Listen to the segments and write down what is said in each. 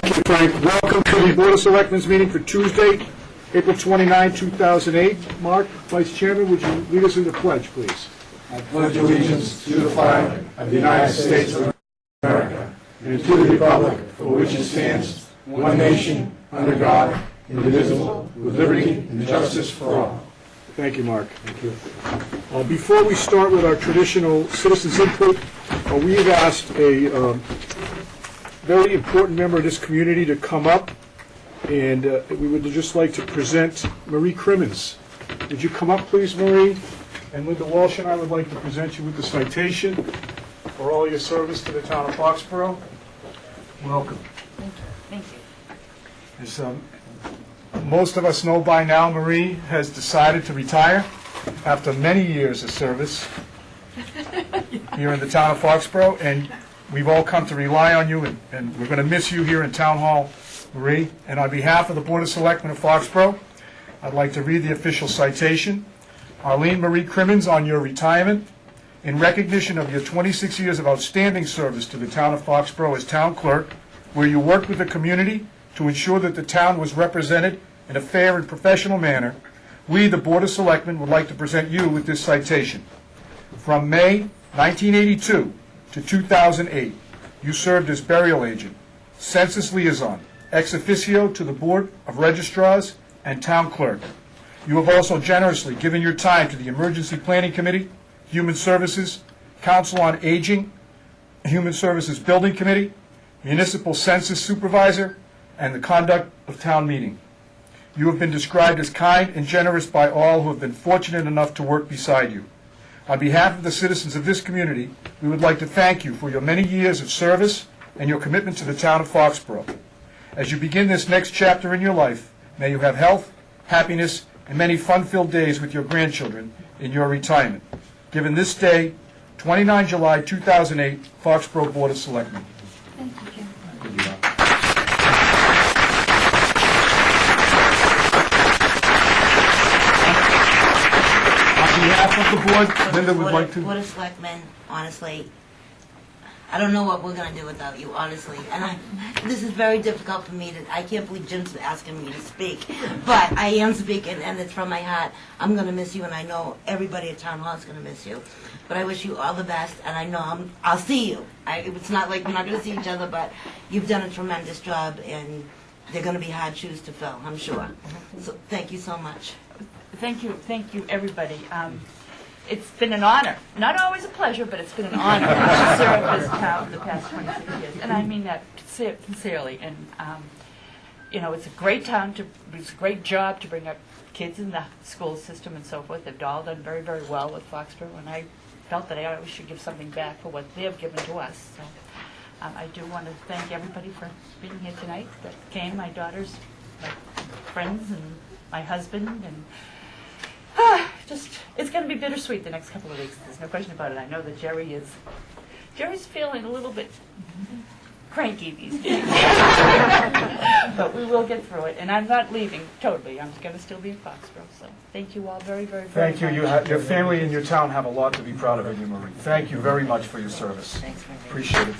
Thank you, Frank. Welcome to the Board of Selectmen's meeting for Tuesday, April 29, 2008. Mark, Vice Chairman, would you lead us in the pledge, please? I pledge allegiance to the flag of the United States of America and to the republic for which it stands, one nation, under God, indivisible, with liberty and justice for all. Thank you, Mark. Thank you. Before we start with our traditional citizens' input, we have asked a very important member of this community to come up, and we would just like to present Marie Crimmins. Would you come up, please, Marie? And Linda Walsh and I would like to present you with the citation for all your service to the town of Foxborough. Welcome. Thank you. Thank you. As most of us know by now, Marie has decided to retire after many years of service here in the town of Foxborough, and we've all come to rely on you, and we're going to miss you here in Town Hall, Marie. And on behalf of the Board of Selectmen of Foxborough, I'd like to read the official citation. Arlene Marie Crimmins, on your retirement, in recognition of your 26 years of outstanding service to the town of Foxborough as town clerk, where you worked with the community to ensure that the town was represented in a fair and professional manner, we, the Board of Selectmen, would like to present you with this citation. From May 1982 to 2008, you served as burial agent, census liaison, ex officio to the Board of Registrars, and town clerk. You have also generously given your time to the Emergency Planning Committee, Human Services, Council on Aging, Human Services Building Committee, Municipal Census Supervisor, and the conduct of town meeting. You have been described as kind and generous by all who have been fortunate enough to work beside you. On behalf of the citizens of this community, we would like to thank you for your many years of service and your commitment to the town of Foxborough. As you begin this next chapter in your life, may you have health, happiness, and many fun-filled days with your grandchildren in your retirement. Given this day, 29 July 2008, Foxborough Board of Selectmen. Thank you, Jim. On behalf of the board, Linda would like to... Board of Selectmen, honestly, I don't know what we're going to do without you, honestly. And this is very difficult for me I can't believe Jim's asking me to speak. But I am speaking, and it's from my heart. I'm going to miss you, and I know everybody at Town Hall is going to miss you. But I wish you all the best, and I know I'll see you. It's not like we're not going to see each other, but you've done a tremendous job, and they're going to be hard shoes to fill, I'm sure. So thank you so much. Thank you, everybody. It's been an honor. Not always a pleasure, but it's been an honor to serve this town the past 26 years. And I mean that sincerely. And, it's a great town, it's a great job to bring up kids in the school system and so forth. They've all done very, very well with Foxborough, and I felt that I always should give something back for what they have given to us. So I do want to thank everybody for being here tonight that came, my daughters, my friends, and my husband, and it's going to be bittersweet the next couple of weeks. There's no question about it. I know that Jerry's feeling a little bit cranky these days. But we will get through it. And I'm not leaving totally. I'm going to still be in Foxborough. So thank you all very, very, very much. Thank you. Your family and your town have a lot to be proud of you, Marie. Thank you very much for your service. Thanks for having me. Appreciate it.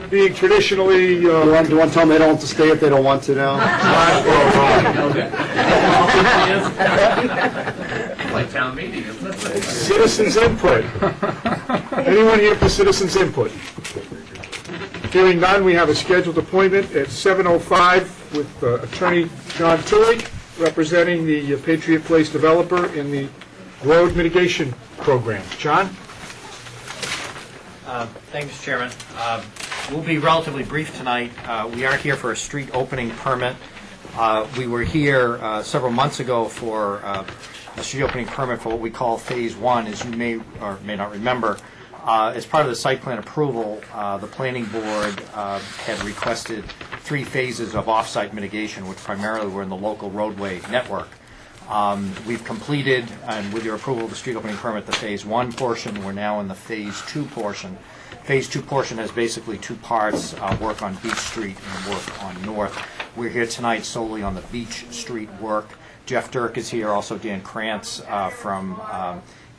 Being traditionally... You want to tell them they don't want to stay if they don't want to now? Like town meeting, isn't it? Citizens input. Anyone here for citizens input? Hearing none, we have a scheduled appointment at 7:05 with Attorney John Tilley, representing the Patriot Place developer in the road mitigation program. John? Thank you, Mr. Chairman. We'll be relatively brief tonight. We are here for a street opening permit. We were here several months ago for a street opening permit for what we call Phase 1, as you may or may not remember. As part of the site plan approval, the planning board had requested 3 phases of off-site mitigation, which primarily were in the local roadway network. We've completed, and with your approval of the street opening permit, the Phase 1 portion. We're now in the Phase 2 portion. Phase 2 portion has basically two parts, work on Beach Street and work on North. We're here tonight solely on the Beach Street work. Jeff Dirk is here, also Dan Krantz from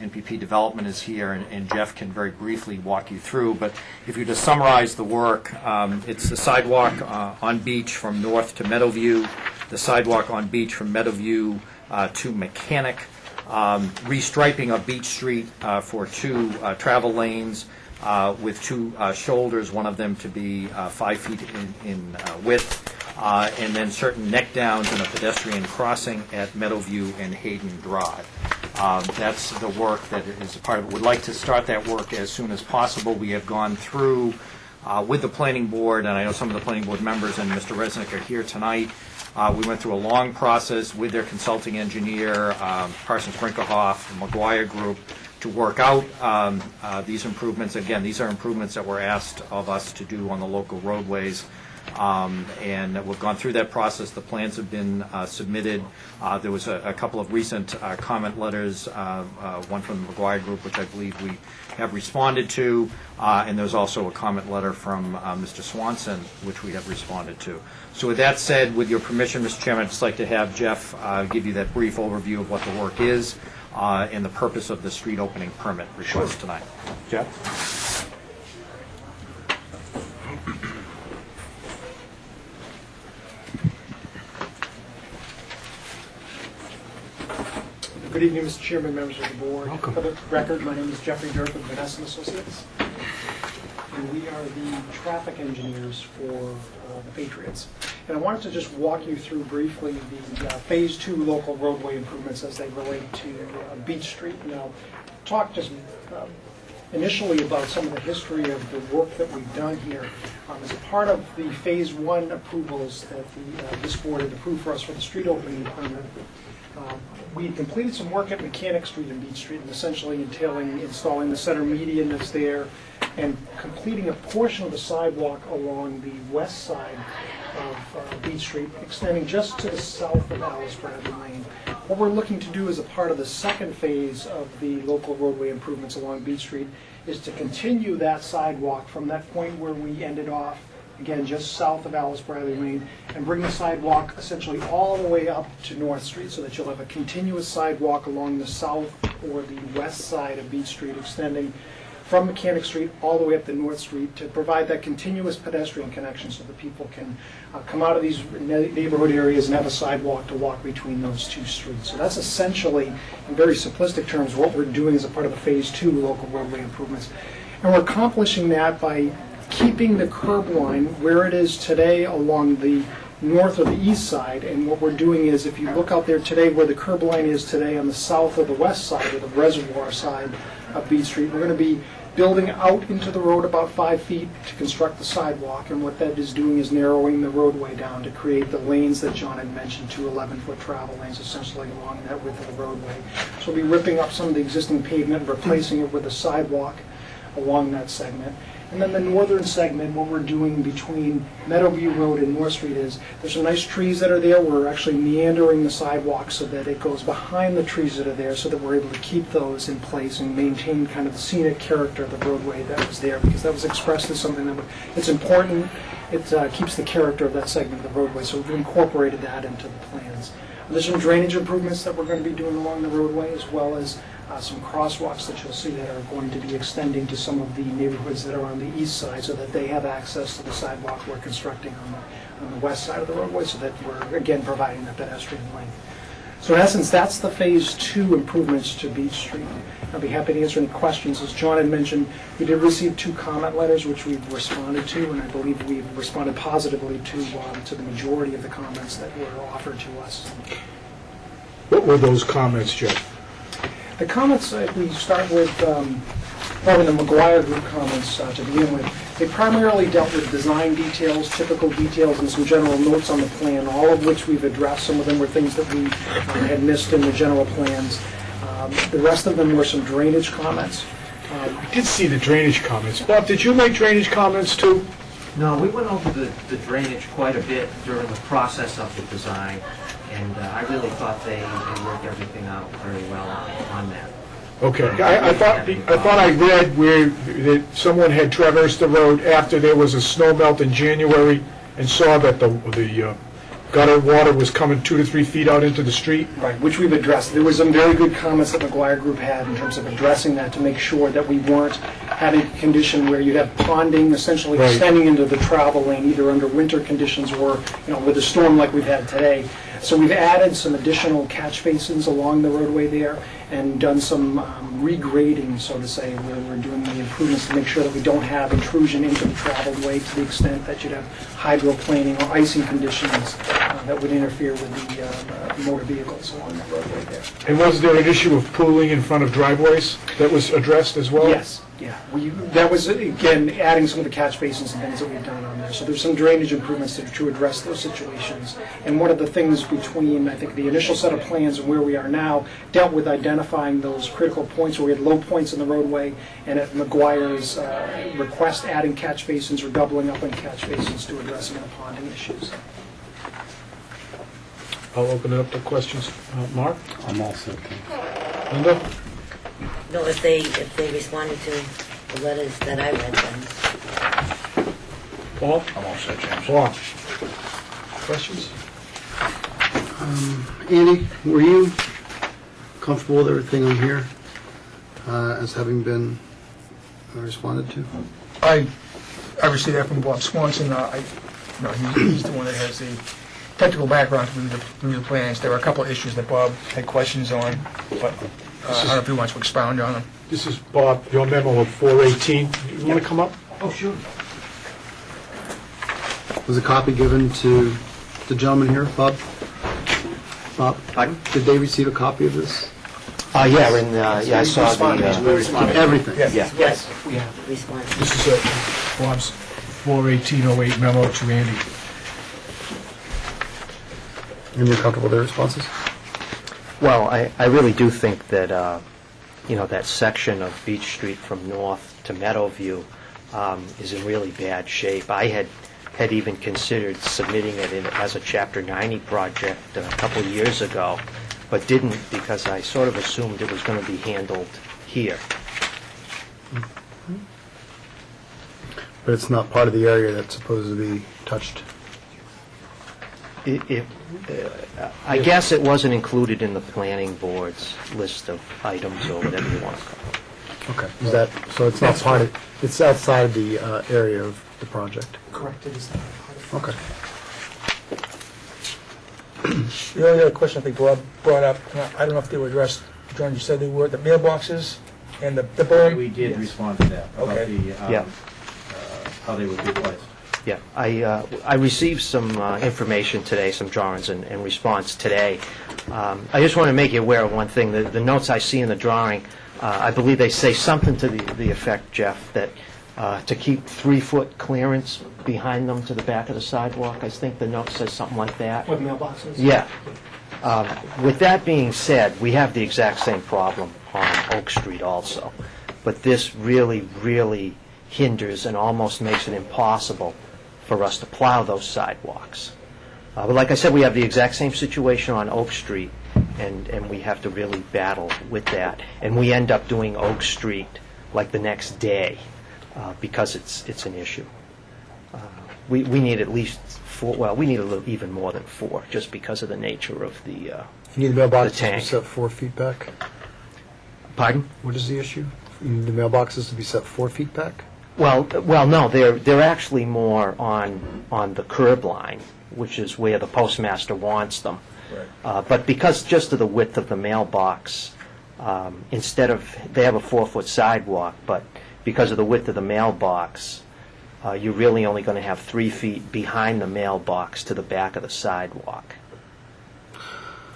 NPP Development is here, and Jeff can very briefly walk you through. But if you just summarize the work, it's the sidewalk on Beach from North to Meadowview, the sidewalk on Beach from Meadowview to Mechanic, restriping of Beach Street for two travel lanes with two shoulders, one of them to be 5 feet in width, and then certain neck downs and a pedestrian crossing at Meadowview and Hayden Drive. That's the work that is a part of it. We'd like to start that work as soon as possible. We have gone through with the planning board, and I know some of the planning board members and Mr. Resnick are here tonight. We went through a long process with their consulting engineer, Parsons Brinkerhoff, the McGuire Group, to work out these improvements. Again, these are improvements that were asked of us to do on the local roadways. And we've gone through that process. The plans have been submitted. There was a couple of recent comment letters, one from the McGuire Group, which I believe we have responded to, and there's also a comment letter from Mr. Swanson, which we have responded to. So with that said, with your permission, Mr. Chairman, I'd just like to have Jeff give you that brief overview of what the work is and the purpose of the street opening permit request tonight. Jeff? Good evening, Mr. Chairman, members of the board. Welcome. For the record, my name is Jeffrey Dirk with Vanessa Associates, and we are the traffic engineers for the Patriots. And I wanted to just walk you through briefly the Phase 2 local roadway improvements as they relate to Beach Street. Now, talk just initially about some of the history of the work that we've done here. As a part of the Phase 1 approvals that this board had approved for us for the street opening permit, we completed some work at Mechanic Street and Beach Street, and essentially entailing installing the center median that's there and completing a portion of the sidewalk along the west side of Beach Street, extending just to the south of Alice Bradley Lane. What we're looking to do as a part of the second phase of the local roadway improvements along Beach Street is to continue that sidewalk from that point where we ended off, again, just south of Alice Bradley Lane, and bring the sidewalk essentially all the way up to North Street so that you'll have a continuous sidewalk along the south or the west side of Beach Street, extending from Mechanic Street all the way up to North Street to provide that continuous pedestrian connection so that people can come out of these neighborhood areas and have a sidewalk to walk between those two streets. So that's essentially, in very simplistic terms, what we're doing as a part of the Phase 2 local roadway improvements. And we're accomplishing that by keeping the curb line where it is today along the north or the east side. And what we're doing is, if you look out there today where the curb line is today on the south or the west side or the reservoir side of Beach Street, we're going to be building out into the road about 5 feet to construct the sidewalk. And what that is doing is narrowing the roadway down to create the lanes that John had mentioned, two 11-foot travel lanes essentially along that width of the roadway. So we'll be ripping up some of the existing pavement and replacing it with a sidewalk along that segment. And then the northern segment, what we're doing between Meadowview Road and North Street is, there's some nice trees that are there. We're actually meandering the sidewalk so that it goes behind the trees that are there so that we're able to keep those in place and maintain kind of the scenic character of the roadway that was there, because that was expressed as something that it's important. It keeps the character of that segment of the roadway, so we've incorporated that into the plans. There's some drainage improvements that we're going to be doing along the roadway, as well as some crosswalks that you'll see that are going to be extending to some of the neighborhoods that are on the east side so that they have access to the sidewalk we're constructing on the west side of the roadway, so that we're, again, providing the pedestrian lane. So in essence, that's the Phase 2 improvements to Beach Street. I'll be happy to answer any questions. As John had mentioned, we did receive 2 comment letters, which we've responded to, and I believe we've responded positively to the majority of the comments that were offered to us. What were those comments, Jeff? The comments, if we start with probably the McGuire Group comments to begin with, they primarily dealt with design details, typical details, and some general notes on the plan, all of which we've addressed. Some of them were things that we had missed in the general plans. The rest of them were some drainage comments. I did see the drainage comments. Bob, did you make drainage comments too? No, we went over the drainage quite a bit during the process of the design, and I really thought they worked everything out very well on that. Okay, I thought I read where that someone had traversed the road after there was a snow melt in January and saw that the gutter water was coming 2 to 3 feet out into the street. Right, which we've addressed. There was some very good comments that McGuire Group had in terms of addressing that to make sure that we weren't having a condition where you'd have ponding essentially Right. extending into the travel lane either under winter conditions or, with a storm like we've had today. So we've added some additional catch basins along the roadway there and done some regrading, so to say, where we're doing the improvements to make sure that we don't have intrusion into the traveled way to the extent that you'd have hydroplaning or icing conditions that would interfere with the motor vehicles along the roadway there. And was there an issue of pooling in front of driveways that was addressed as well? Yes, yeah. That was, again, adding some of the catch basins and things that we've done on there. So there's some drainage improvements to address those situations. And one of the things between, I think, the initial set of plans and where we are now dealt with identifying those critical points where we had low points in the roadway, and at McGuire's request, adding catch basins or doubling up on catch basins to address some of the ponding issues. I'll open it up to questions. Mark? I'm all set. Linda? No, if they responded to the letters that I read, then. Paul? I'm all set, James. Paul? Questions? Andy, were you comfortable with everything on here as having been responded to? I received that from Bob Swanson. He's the one that has the technical background to review the plans. There were a couple of issues that Bob had questions on, but I don't know if he wants to expound on them. This is Bob, your memo of 418. You want to come up? Oh, sure. Was a copy given to the gentleman here, Bob? Bob? Pardon? Did they receive a copy of this? Yeah, I saw the, Everything? yeah. Yes, we have responded. This is Bob's 41808 memo to Andy. And you're comfortable with their responses? Well, I really do think that, that section of Beach Street from North to Meadowview is in really bad shape. I had even considered submitting it as a Chapter 90 project a couple of years ago, but didn't because I sort of assumed it was going to be handled here. But it's not part of the area that's supposed to be touched. I guess it wasn't included in the planning board's list of items or whatever you want to call it. Okay. Is that, so it's not part of, it's outside the area of the project? Correct, it is not part of Okay. The only other question I think Bob brought up, I don't know if they were addressed, John, you said they were, the mailboxes and the berm? We did respond to that, about Okay. Yeah. how they would be placed. Yeah, I received some information today, some drawings and response today. I just want to make you aware of one thing. The notes I see in the drawing, I believe they say something to the effect, Jeff, that to keep 3-foot clearance behind them to the back of the sidewalk. I think the note says something like that. With mailboxes? Yeah. With that being said, we have the exact same problem on Oak Street also. But this really, really hinders and almost makes it impossible for us to plow those sidewalks. But like I said, we have the exact same situation on Oak Street, and we have to really battle with that. And we end up doing Oak Street like the next day because it's an issue. We need at least 4, well, we need a little even more than 4, just because of the nature of the You need the mailboxes to be tank. set 4 feet back? Pardon? What is the issue? You need the mailboxes to be set 4 feet back? Well, no, they're actually more on the curb line, which is where the postmaster wants them. Right. But because just of the width of the mailbox, instead of, they have a 4-foot sidewalk, but because of the width of the mailbox, you're really only going to have 3 feet behind the mailbox to the back of the sidewalk.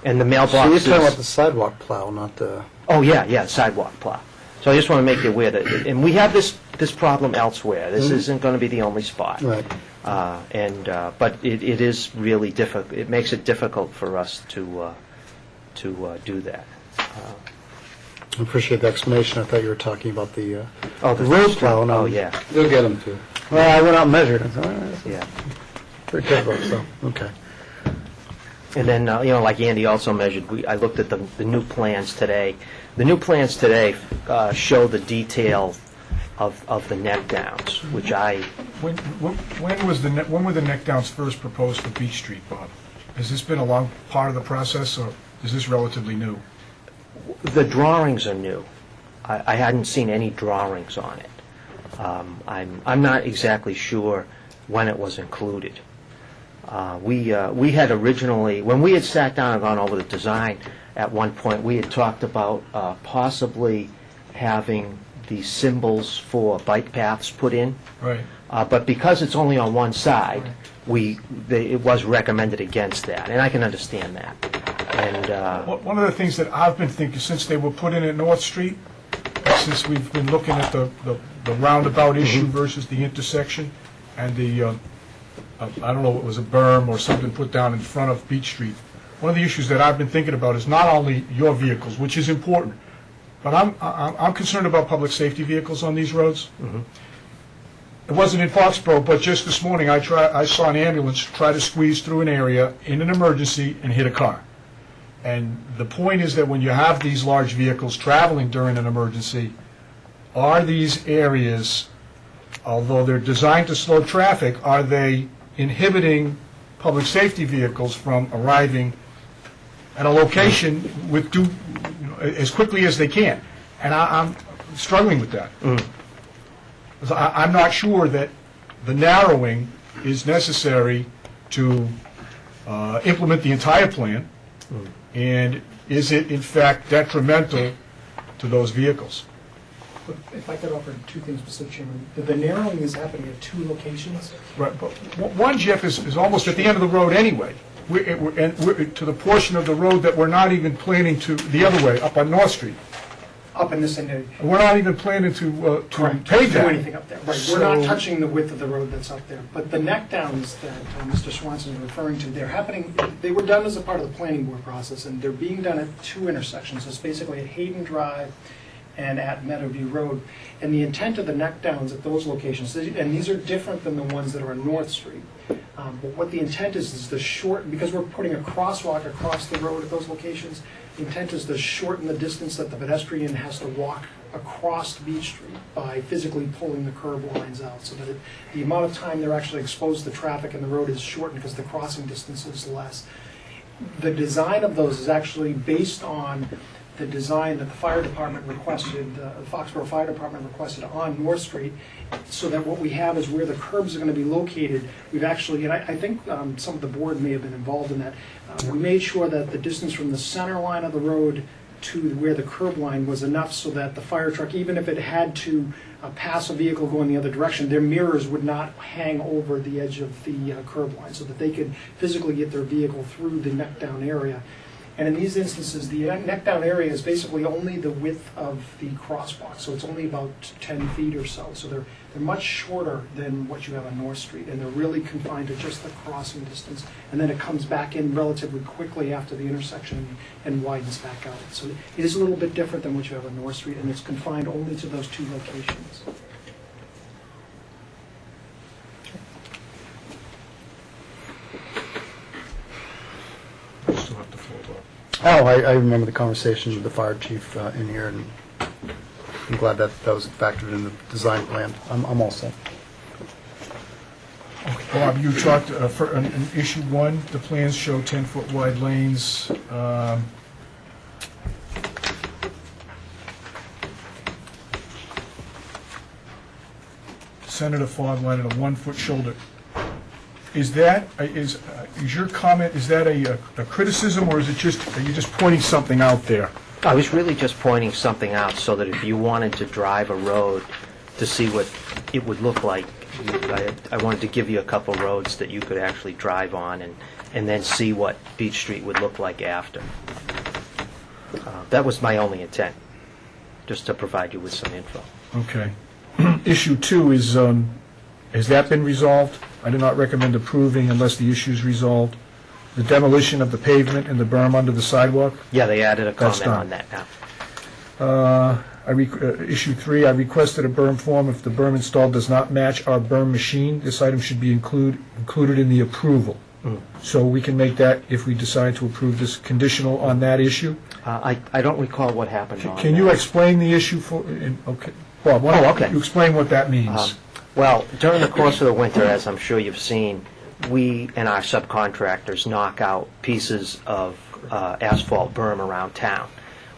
And the mailbox So you're is... talking about the sidewalk plow, not the... Oh, yeah, sidewalk plow. So I just want to make you aware that, and we have this problem elsewhere. This isn't going to be the only spot. Right. But it is really difficult. It makes it difficult for us to do that. I appreciate the explanation. I thought you were talking about the The road plow. and Oh, yeah, They'll get them too. Well, I went out and measured. I said, "All right, yeah. pretty typical, so, okay. And then, like Andy also measured, I looked at the new plans today. The new plans today show the detail of the neck downs, which When were the neck downs first proposed for Beach Street, Bob? Has this been a long part of the process, or is this relatively new? The drawings are new. I hadn't seen any drawings on it. I'm not exactly sure when it was included. We had originally, when we had sat down and gone over the design, at one point, we had talked about possibly having the symbols for bike paths put in. Right. But because it's only on one side, it was recommended against that, and I can understand that. And One of the things that I've been thinking, since they were put in at North Street, since we've been looking at the roundabout issue versus the intersection, and the, I don't know, it was a berm or something put down in front of Beach Street, one of the issues that I've been thinking about is not only your vehicles, which is important, but I'm concerned about public safety vehicles on these roads. It wasn't in Foxborough, but just this morning I saw an ambulance try to squeeze through an area in an emergency and hit a car. And the point is that when you have these large vehicles traveling during an emergency, are these areas, although they're designed to slow traffic, are they inhibiting public safety vehicles from arriving at a location with as quickly as they can? And I'm struggling with that. I'm not sure that the narrowing is necessary to implement the entire plan, and is it in fact detrimental to those vehicles? If I could offer two things, Mr. Chairman. The narrowing is happening at two locations. Right, but one, Jeff, is almost at the end of the road anyway. We're to the portion of the road that we're not even planning to, the other way, up on North Street. Up in this end. We're not even planning to pave Do that. anything up there. Right. We're not touching the width of the road that's up there. But the neck downs that Mr. Swanson is referring to, they're happening, they were done as a part of the planning board process, and they're being done at two intersections. It's basically at Hayden Drive and at Meadowview Road. And the intent of the neck downs at those locations, and these are different than the ones that are on North Street, but what the intent is the short, because we're putting a crosswalk across the road at those locations, the intent is to shorten the distance that the pedestrian has to walk across Beach Street by physically pulling the curb lines out, so that the amount of time they're actually exposed to traffic in the road is shortened because the crossing distance is less. The design of those is actually based on the design that the fire department requested, the Foxborough Fire Department requested on North Street, so that what we have is where the curbs are going to be located. We've actually, and I think some of the board may have been involved in that, we made sure that the distance from the center line of the road to where the curb line was enough so that the fire truck, even if it had to pass a vehicle going the other direction, their mirrors would not hang over the edge of the curb line, so that they could physically get their vehicle through the neck down area. And in these instances, the neck down area is basically only the width of the crosswalk, so it's only about 10 feet or so. So they're much shorter than what you have on North Street, and they're really confined to just the crossing distance. And then it comes back in relatively quickly after the intersection and widens back out. So it is a little bit different than what you have on North Street, and it's confined only to those two locations. Still have the floor, Bob. Oh, I remember the conversation with the fire chief in here, and I'm glad that was factored in the design plan. I'm all set. Okay, Bob, you talked for an issue one, the plans show 10-foot wide lanes. Center fog line and a 1-foot shoulder. Is that, is your comment, is that a criticism, or is it just, are you just pointing something out there? I was really just pointing something out so that if you wanted to drive a road to see what it would look like, I wanted to give you a couple roads that you could actually drive on and then see what Beach Street would look like after. That was my only intent, just to provide you with some info. Okay. Issue two is, has that been resolved? I do not recommend approving unless the issue is resolved. The demolition of the pavement and the berm under the sidewalk. Yeah, they added a That's comment done. on that now. Issue three, I requested a berm form if the berm installed does not match our berm machine. This item should be included in the approval. So we can make that, if we decide to approve this, conditional on that issue? I don't recall what happened on Can you that. explain the issue okay, Bob, why don't okay. you explain what that means? Well, during the course of the winter, as I'm sure you've seen, we and our subcontractors knock out pieces of asphalt berm around town.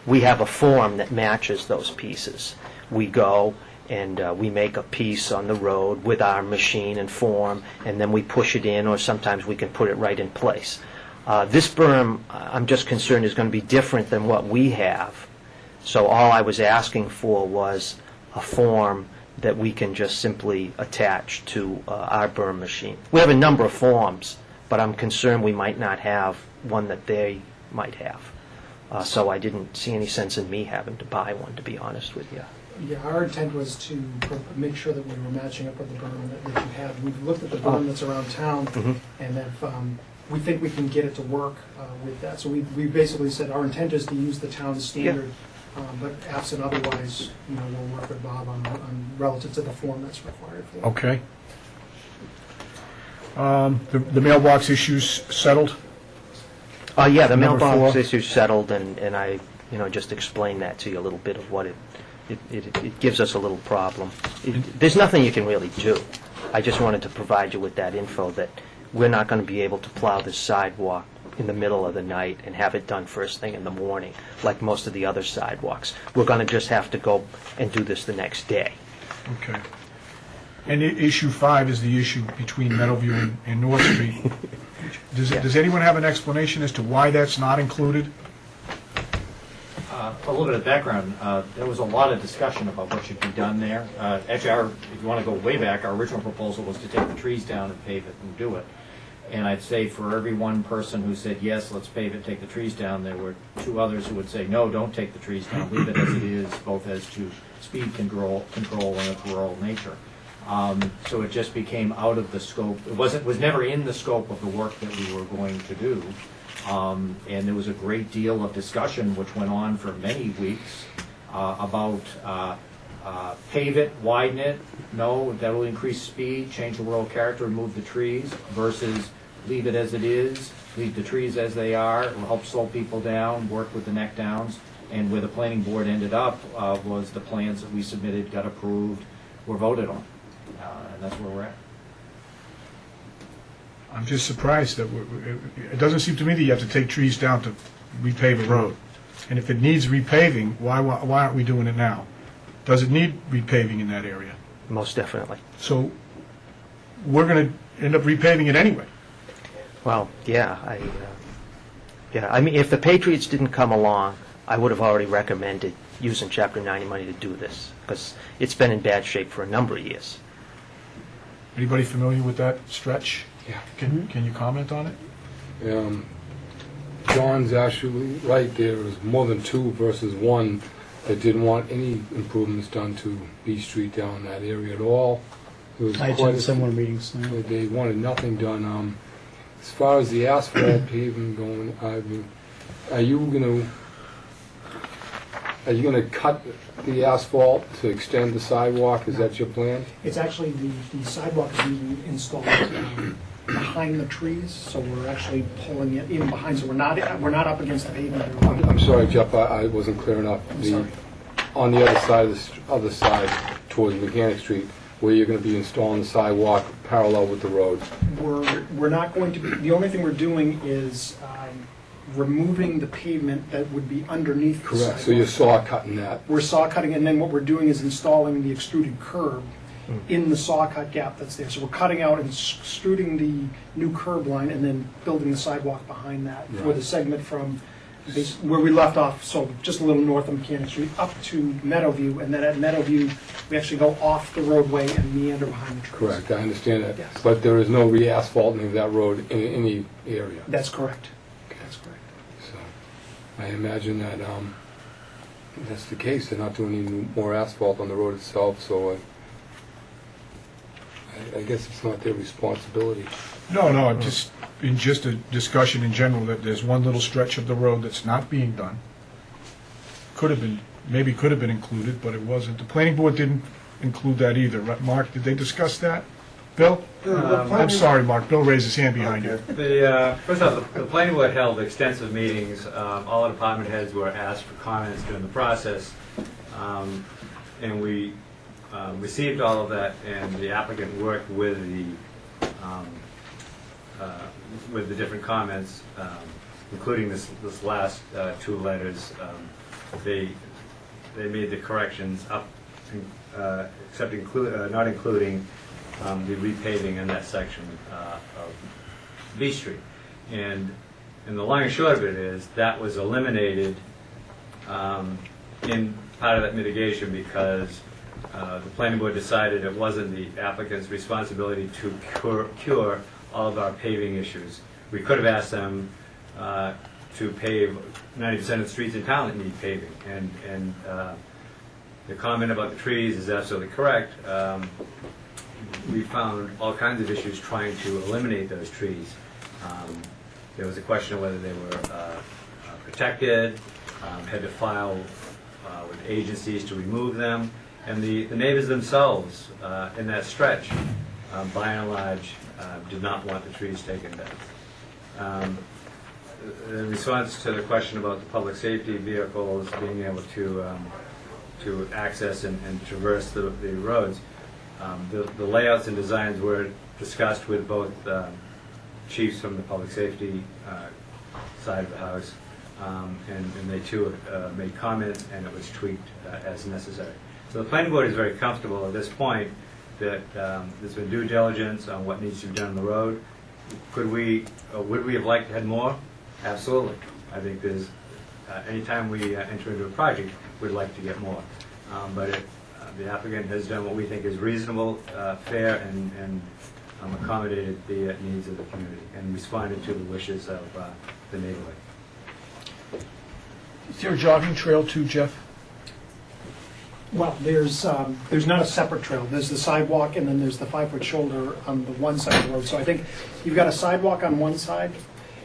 We have a form that matches those pieces. We go and we make a piece on the road with our machine and form, and then we push it in, or sometimes we can put it right in place. This berm, I'm just concerned, is going to be different than what we have. So all I was asking for was a form that we can just simply attach to our berm machine. We have a number of forms, but I'm concerned we might not have one that they might have. So I didn't see any sense in me having to buy one, to be honest with you. Yeah, our intent was to make sure that we were matching up with the berm that you have. We've looked at the berm that's around town, and if we think we can get it to work with that. So we basically said our intent is to use the town standard, but absent otherwise, we'll work with Bob on relative to the form that's required for it. Okay. The mailbox issues settled? Yeah, the Number mailbox 4. issue settled, and I, just explained that to you a little bit of what it gives us a little problem. There's nothing you can really do. I just wanted to provide you with that info that we're not going to be able to plow this sidewalk in the middle of the night and have it done first thing in the morning, like most of the other sidewalks. We're going to just have to go and do this the next day. Okay. And issue 5 is the issue between Meadowview and North Street. Does anyone have an explanation as to why that's not included? A little bit of background, there was a lot of discussion about what should be done there. Actually, if you want to go way back, our original proposal was to take the trees down and pave it and do it. And I'd say for every one person who said, yes, let's pave it, take the trees down, there were 2 others who would say, no, don't take the trees down, leave it as it is, both as to speed control and its rural nature. So it just became out of the scope. It was never in the scope of the work that we were going to do. And there was a great deal of discussion which went on for many weeks about pave it, widen it, no, that will increase speed, change the rural character, remove the trees, versus leave it as it is, leave the trees as they are, it will help slow people down, work with the neck downs. And where the planning board ended up was the plans that we submitted got approved, were voted on. And that's where we're at. I'm just surprised that it doesn't seem to me that you have to take trees down to repave a road. And if it needs repaving, why aren't we doing it now? Does it need repaving in that area? Most definitely. So we're going to end up repaving it anyway. Well, yeah, I mean, if the Patriots didn't come along, I would have already recommended using Chapter 90 money to do this, because it's been in bad shape for a number of years. Anybody familiar with that stretch? Yeah. Can you comment on it? John's actually right, there was more than 2 versus 1 that didn't want any improvements done to B Street down in that area at all. I attended similar meetings. They wanted nothing done. As far as the asphalt paving going, are you going to cut the asphalt to extend the sidewalk? Is that your plan? It's actually the sidewalk is being installed behind the trees, so we're actually pulling it in behind, so we're not up against the pavement. I'm sorry, Jeff, I wasn't clear enough. Sorry. On the other side towards Mechanic Street, where you're going to be installing the sidewalk parallel with the road. We're not going to be, the only thing we're doing is removing the pavement that would be underneath the sidewalk. Correct, so you're saw cutting that. We're saw cutting, and then what we're doing is installing the extruded curb in the saw cut gap that's there. So we're cutting out and extruding the new curb line and then building the sidewalk behind that for the segment from where we left off, so just a little north of Mechanic Street, up to Meadowview, and then at Meadowview, we actually go off the roadway and meander behind the trees. Correct, I understand that. Yes. But there is no re-asphalting of that road in any area. That's correct. That's correct. So I imagine that that's the case. They're not doing any more asphalt on the road itself, so I guess it's not their responsibility. No, just a discussion in general that there's one little stretch of the road that's not being done. Maybe could have been included, but it wasn't. The planning board didn't include that either. Right, Mark, did they discuss that? Bill? I'm sorry, Mark, Bill raised his hand behind you. First off, the planning board held extensive meetings. All the department heads were asked for comments during the process. And we received all of that, and the applicant worked with the different comments, including this last two letters. They made the corrections up, except not including the repaving in that section of B Street. And the long and short of it is that was eliminated in part of that mitigation because the planning board decided it wasn't the applicant's responsibility to cure all of our paving issues. We could have asked them to pave 90% of the streets in town that need paving. And the comment about the trees is absolutely correct. We found all kinds of issues trying to eliminate those trees. There was a question of whether they were protected, had to file with agencies to remove them, and the neighbors themselves in that stretch, by and large, did not want the trees taken down. In response to the question about the public safety vehicles being able to access and traverse the roads, the layouts and designs were discussed with both chiefs from the public safety side of the house, and they too made comments, and it was tweaked as necessary. So the planning board is very comfortable at this point that there's been due diligence on what needs to be done on the road. Would we have liked to have more? Absolutely. I think there's anytime we enter into a project, we'd like to get more. But the applicant has done what we think is reasonable, fair, and accommodated the needs of the community and responded to the wishes of the neighborhood. Is there a jogging trail too, Jeff? Well, there's not a separate trail. There's the sidewalk, and then there's the 5-foot shoulder on the one side of the road. So I think you've got a sidewalk on one side,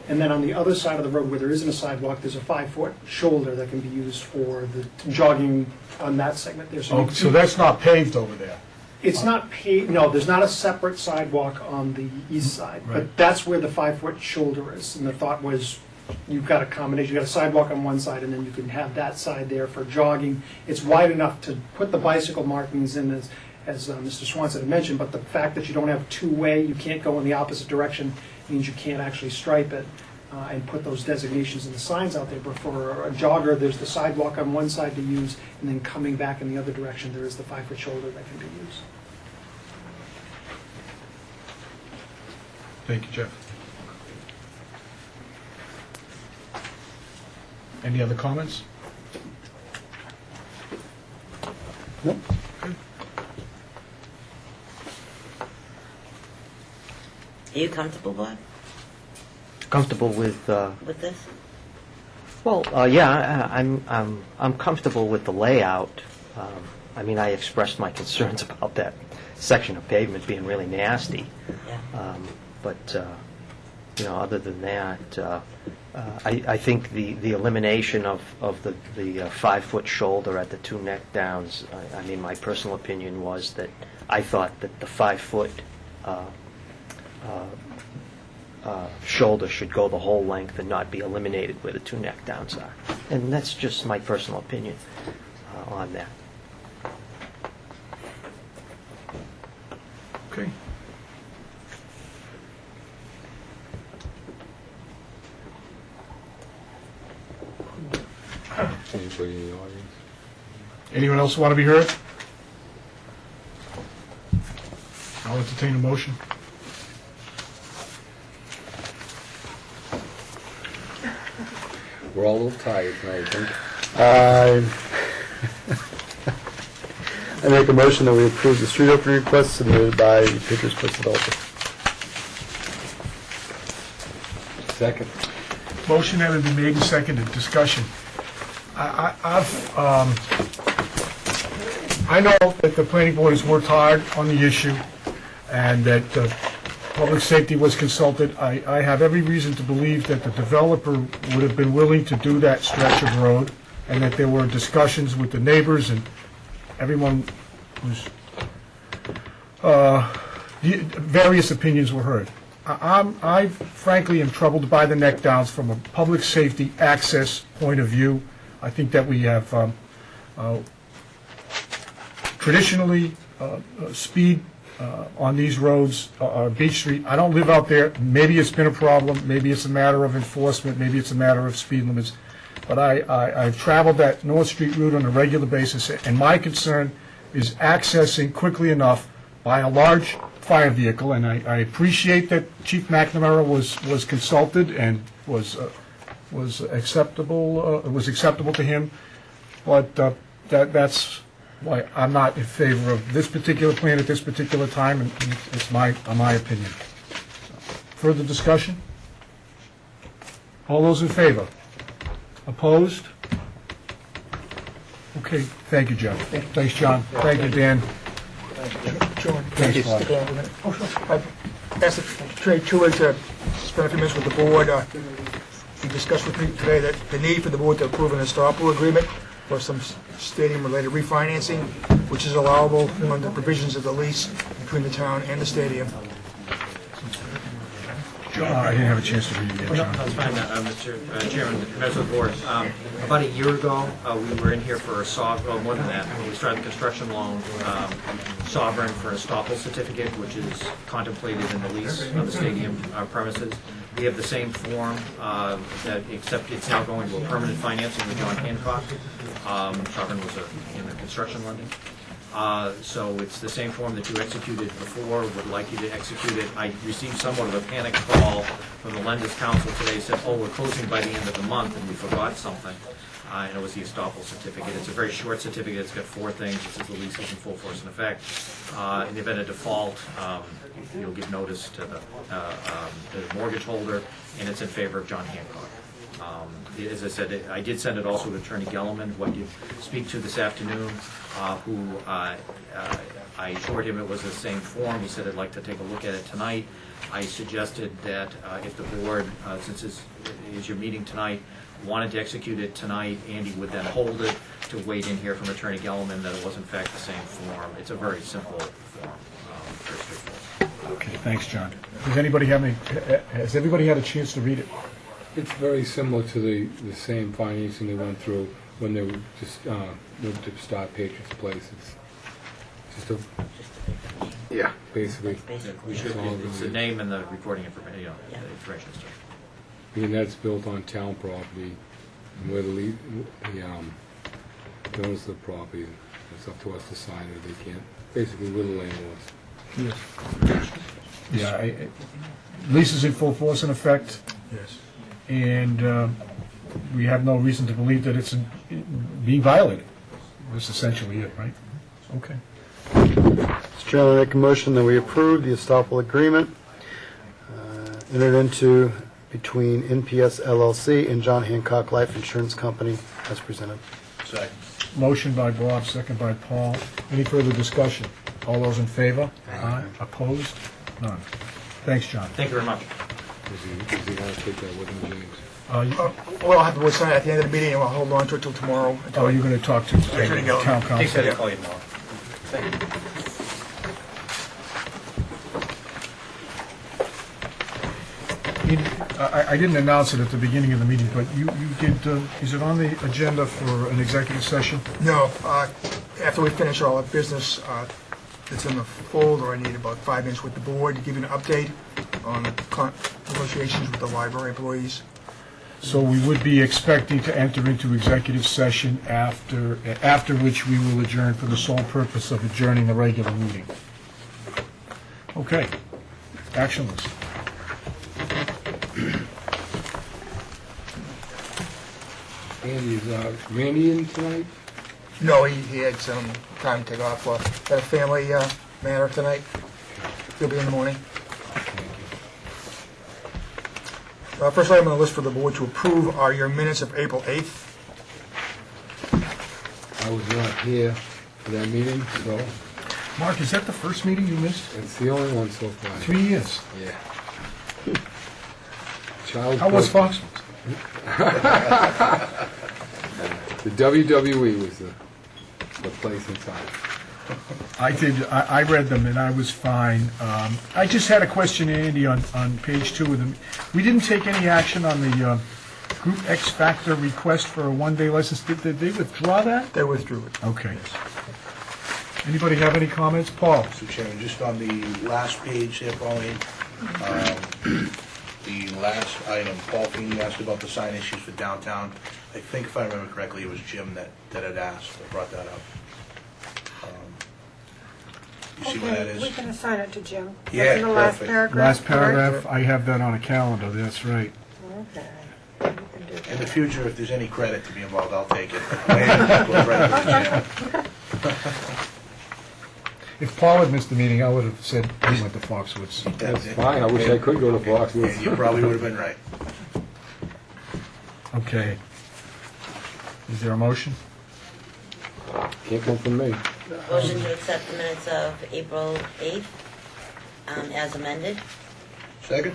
and then on the other side of the road where there isn't a sidewalk, there's a 5-foot shoulder that can be used for the jogging on that segment there. Oh, so that's not paved over there? It's not paved, no, there's not a separate sidewalk on the east side, Right. but that's where the 5-foot shoulder is. And the thought was, you've got a combination, you've got a sidewalk on one side, and then you can have that side there for jogging. It's wide enough to put the bicycle markings in, as Mr. Swanson had mentioned, but the fact that you don't have two-way, you can't go in the opposite direction, means you can't actually stripe it and put those designations and the signs out there. But for a jogger, there's the sidewalk on one side to use, and then coming back in the other direction, there is the 5-foot shoulder that can be used. Thank you, Jeff. Any other comments? Nope. Are you comfortable, Bob, Comfortable with, with this? well, yeah, I'm comfortable with the layout. I mean, I expressed my concerns about that section of pavement being really nasty. Yeah. But, other than that, I think the elimination of the 5-foot shoulder at the two neck downs, I mean, my personal opinion was that I thought that the 5-foot shoulder should go the whole length and not be eliminated where the two neck downs are. And that's just my personal opinion on that. Okay. Anyone else want to be heard? I'll entertain a motion. We're all a little tired tonight, I think. I make a motion that we approve the street opening request submitted by Patriots Place Developer. Second. Motion having been made and seconded, discussion. I know that the planning board has worked hard on the issue and that public safety was consulted. I have every reason to believe that the developer would have been willing to do that stretch of road and that there were discussions with the neighbors and everyone was, various opinions were heard. I frankly am troubled by the neck downs from a public safety access point of view. I think that we have traditionally speed on these roads, Beach Street. I don't live out there. Maybe it's been a problem. Maybe it's a matter of enforcement. Maybe it's a matter of speed limits. But I've traveled that North Street route on a regular basis, and my concern is accessing quickly enough by a large fire vehicle, and I appreciate that Chief McNamara was consulted and was acceptable to him, but that's why I'm not in favor of this particular plan at this particular time, and it's my opinion. Further discussion? All those in favor? Opposed? Okay, thank you, Jeff. Thanks, John. Thank you, Dan. John, Thanks, Bob. stick around a minute. I've asked the Trade Steward to spend a few minutes with the board. He discussed with me today that the need for the board to approve an estoppel agreement for some stadium-related refinancing, which is allowable under the provisions of the lease between the town and the stadium. I didn't have a chance to read it yet, No, John. that's fine, Mr. Chairman, members of the board. About a year ago, we were in here for a more than that, we started the construction loan, sovereign for a estoppel certificate, which is contemplated in the lease of the stadium premises. We have the same form, except it's now going to a permanent financing with John Hancock. Sovereign was in the construction lending. So it's the same form that you executed before, would like you to execute it. I received somewhat of a panic call from the Lenders Council today, said, oh, we're closing by the end of the month, and we forgot something. And it was the estoppel certificate. It's a very short certificate. It's got 4 things. It says the lease is in full force and effect. In the event of default, you'll give notice to the mortgage holder, and it's in favor of John Hancock. As I said, I did send it also to Attorney Gellerman, who I did speak to this afternoon, who I assured him it was the same form. He said, I'd like to take a look at it tonight. I suggested that if the board, since it's your meeting tonight, wanted to execute it tonight, Andy would then hold it to wait in here from Attorney Gellerman that it was in fact the same form. It's a very simple form, very straightforward. Okay, thanks, John. Has everybody had a chance to read it? It's very similar to the same financing they went through when they were just moved to Star Patriots Place. It's just a, basically. It's the name and the recording information, the information stuff. I mean, that's built on town property, and where the owners of the property, it's up to us to sign it. They can't, basically, we're the landlords. Yes. Yeah, lease is in full force and effect. Yes. And we have no reason to believe that it's being violated. That's essentially it, right? Okay. Mr. Chairman, I make a motion that we approve the estoppel agreement entered into between NPS LLC and John Hancock Life Insurance Company as presented. Second. Motion by Bob, second by Paul. Any further discussion? All those in favor? Aye. Opposed? None. Thanks, John. Thank you very much. Is he going to take that with him, James? Well, I'll have the board sign it at the end of the meeting, and we'll hold on to it till tomorrow. Oh, you're going to talk to Attorney Gellerman. town He council? said he'll call you tomorrow. I didn't announce it at the beginning of the meeting, but you did, is it on the agenda for an executive session? No, after we finish all our business, it's in the folder. I need about 5 minutes with the board to give you an update on the negotiations with the library employees. So we would be expecting to enter into executive session after which we will adjourn for the sole purpose of adjourning the regular meeting. Okay. Action list. Andy, is Randy in tonight? No, he had some time to take off. Had a family matter tonight. He'll be in the morning. First item on the list for the board to approve are your minutes of April 8th. I was not here for that meeting, so Mark, is that the first meeting you missed? it's the only one so far. 3 years. Yeah. Child How was birth- Foxborough? The WWE was the place inside. I did, I read them and I was fine. I just had a question, Andy, on page 2 of them. We didn't take any action on the Group X Factor request for a one-day license. Did they withdraw that? They withdrew it. Okay. Anybody have any comments? Paul? Mr. Chairman, just on the last page there, Pauline, the last item, Paul Feeney asked about the sign issues for downtown. I think if I remember correctly, it was Jim that had asked, that brought that up. You see where that is? We can assign it to Jim. Yeah, That's in the last perfect. paragraph. Last correct? paragraph, I have that on a calendar, that's right. Okay. You can do that. In the future, if there's any credit to be involved, I'll take it. Goes right to the Jim. If Paul had missed the meeting, I would have said he went to Foxwoods. That's fine, I wish I could go to And Foxborough. you probably would have been right. Okay. Is there a motion? Can't come from me. Motion to accept the minutes of April 8th as amended. Second?